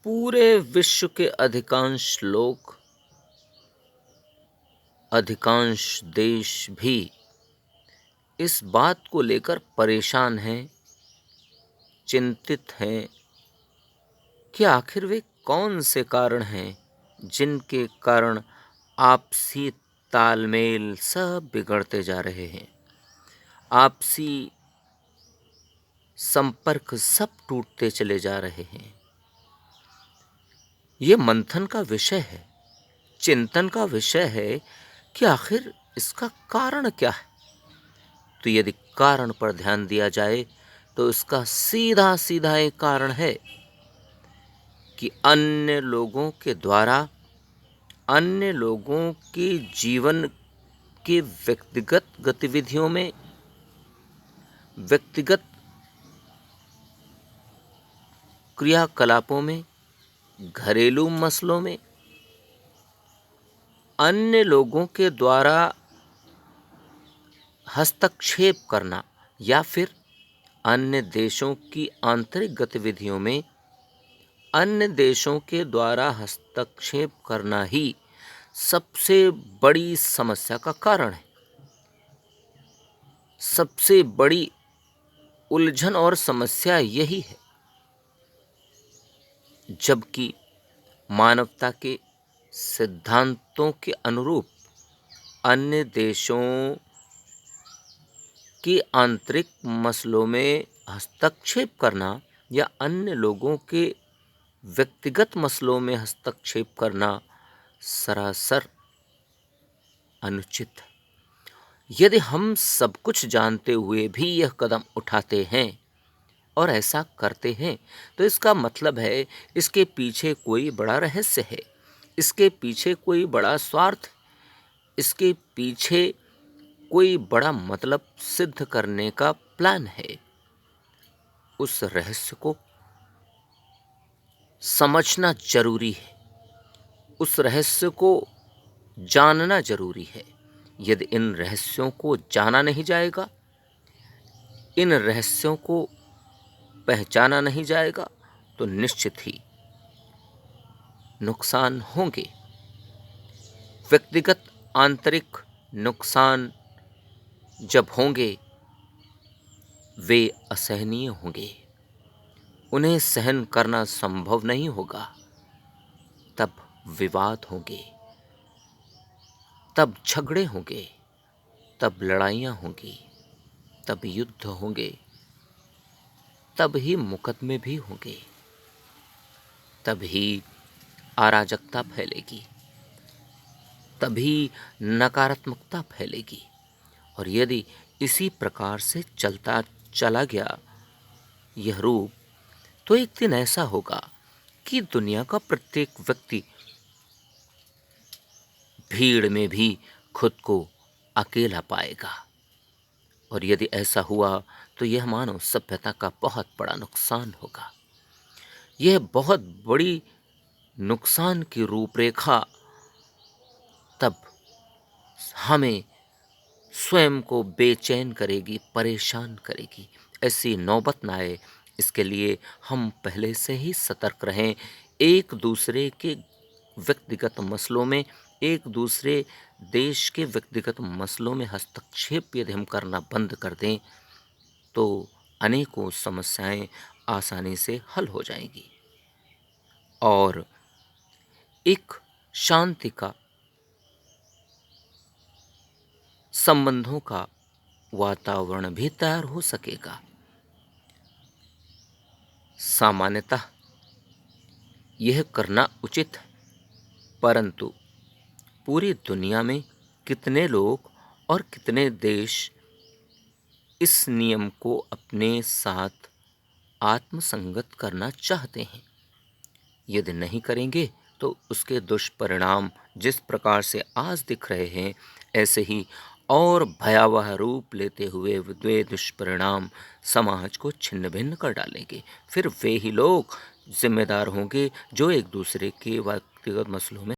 पूरे विश्व के अधिकांश लोग, अधिकांश देश भी इस बात को लेकर परेशान हैं, चिंतित हैं कि आखिर वे कौन से कारण हैं जिनके कारण आपसी तालमेल सब बिगड़ते जा रहे हैं, आपसी संपर्क सब टूटते चले जा रहे हैं। ये मंथन का विषय है, चिंतन का विषय है कि आखिर इसका कारण क्या है। तो यदि कारण पर ध्यान दिया जाए तो इसका सीधा सीधा एक कारण है कि अन्य लोगों के द्वारा अन्य लोगों के जीवन के व्यक्तिगत गतिविधियों में, व्यक्तिगत क्रियाकलापों में, घरेलू मसलों में अन्य लोगों के द्वारा हस्तक्षेप करना या फिर अन्य देशों की आंतरिक गतिविधियों में अन्य देशों के द्वारा हस्तक्षेप करना ही सबसे बड़ी समस्या का कारण है। सबसे बड़ी उलझन और समस्या यही है, जबकि मानवता के सिद्धांतों के अनुरूप अन्य देशों के आंतरिक मसलों में हस्तक्षेप करना या अन्य लोगों के व्यक्तिगत मसलों में हस्तक्षेप करना सरासर अनुचित है। यदि हम सब कुछ जानते हुए भी यह कदम उठाते हैं और ऐसा करते हैं तो इसका मतलब है इसके पीछे कोई बड़ा रहस्य है, इसके पीछे कोई बड़ा स्वार्थ, इसके पीछे कोई बड़ा मतलब सिद्ध करने का प्लान है। उस रहस्य को समझना जरूरी है, उस रहस्य को जानना जरूरी है। यदि इन रहस्यों को जाना नहीं जाएगा, इन रहस्यों को पहचाना नहीं जाएगा तो निश्चित ही नुकसान होंगे। व्यक्तिगत आंतरिक नुकसान जब होंगे वे असहनीय होंगे, उन्हें सहन करना संभव नहीं होगा। तब विवाद होंगे, तब झगड़े होंगे, तब लड़ाइयाँ होंगी, तब युद्ध होंगे, तब ही मुकदमे भी होंगे, तब ही अराजकता फैलेगी, तभी नकारात्मकता फैलेगी। और यदि इसी प्रकार से चलता चला गया यह रूप, तो एक दिन ऐसा होगा कि दुनिया का प्रत्येक व्यक्ति भीड़ में भी खुद को अकेला पाएगा। और यदि ऐसा हुआ तो यह मानव सभ्यता का बहुत बड़ा नुकसान होगा। यह बहुत बड़ी नुकसान की रूपरेखा तब हमें स्वयं को बेचैन करेगी, परेशान करेगी। ऐसी नौबत ना आए, इसके लिए हम पहले से ही सतर्क रहें। एक दूसरे के व्यक्तिगत मसलों में, एक दूसरे देश के व्यक्तिगत मसलों में हस्तक्षेप यदि हम करना बंद कर दें तो अनेकों समस्याएं आसानी से हल हो जाएंगी और एक शांति का, संबंधों का वातावरण भी तैयार हो सकेगा। सामान्यतः यह करना उचित है, परंतु पूरी दुनिया में कितने लोग और कितने देश इस नियम को अपने साथ आत्मसंगत करना चाहते हैं। यदि नहीं करेंगे तो उसके दुष्परिणाम जिस प्रकार से आज दिख रहे हैं, ऐसे ही और भयावह रूप लेते हुए वे दुष्परिणाम समाज को छिन्न भिन्न कर डालेंगे। फिर वे ही लोग जिम्मेदार होंगे जो एक दूसरे के व्यक्तिगत मसलों में